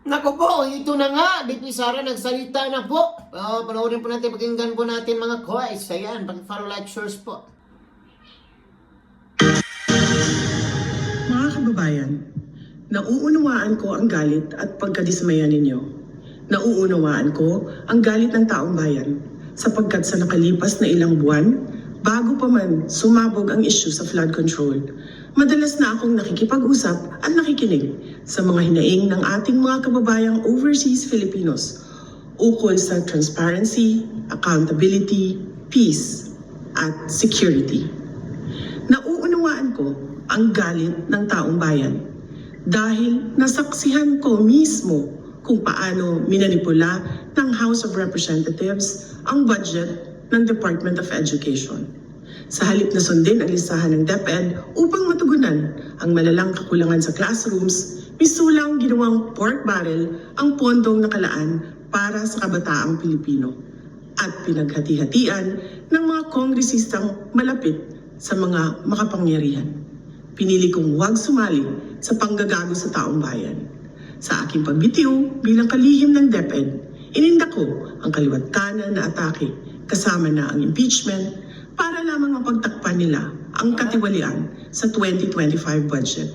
Nako po, ito na nga, DP Sara nagsalita na po. Panoorin po natin, pakinggan po natin mga guys. Ayan, pag-follow, like, shares po. Mga kababayan, nauunawaan ko ang galit at pagkadismaya ninyo. Nauunawaan ko ang galit ng taong bayan sapagkat sa nakalipas na ilang buwan, bago pa man sumabog ang issue sa flood control, madalas na akong nakikipag-usap at nakikinig sa mga hinaing ng ating mga kababayang overseas Filipinos ukol sa transparency, accountability, peace, at security. Nauunawaan ko ang galit ng taong bayan dahil nasaksihan ko mismo kung paano minanipula ng House of Representatives ang budget ng Department of Education. Sa halip na sundin ang listahan ng DepEd upang matugunan ang malalang kakulangan sa classrooms, misulang ginawang pork barrel ang pondong nakalaan para sa kabataang Pilipino at pinaghati-hatian ng mga kongresistang malapit sa mga makapangyarihan. Pinili kong huwag sumali sa panggagago sa taong bayan. Sa aking pagbitiw bilang kalihim ng DepEd, ininda ko ang kaliwat kanan na atake kasama na ang impeachment para lamang mapagtakpan nila ang katiwalian sa 2025 budget.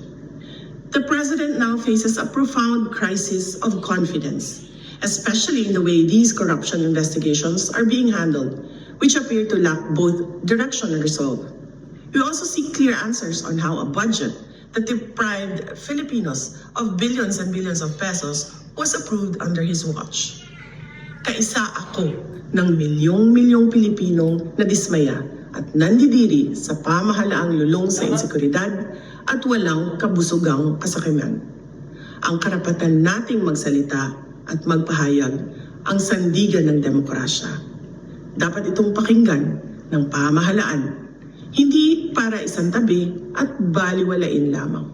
The President now faces a profound crisis of confidence, especially in the way these corruption investigations are being handled, which appear to lack both direction and resolve. We also seek clear answers on how a budget that deprived Filipinos of billions and billions of pesos was approved under his watch. Kaisa ako ng milyong-milyong Pilipinong nadismaya at nandidiri sa pamahalaang lulong sa insekuridad at walang kabusugang kasakiman. Ang karapatan nating magsalita at magpahayag ang sandigan ng demokrasya. Dapat itong pakinggan ng pamahalaan, hindi para isang tabi at baliwalain lamang.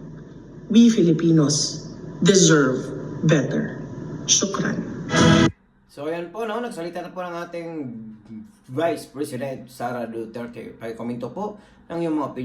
We Filipinos deserve better. Shukran. So ayan po, no? Nagsalita na po ng ating Vice President Sara Duterte. Pakikomento po ng iyong mga opinion.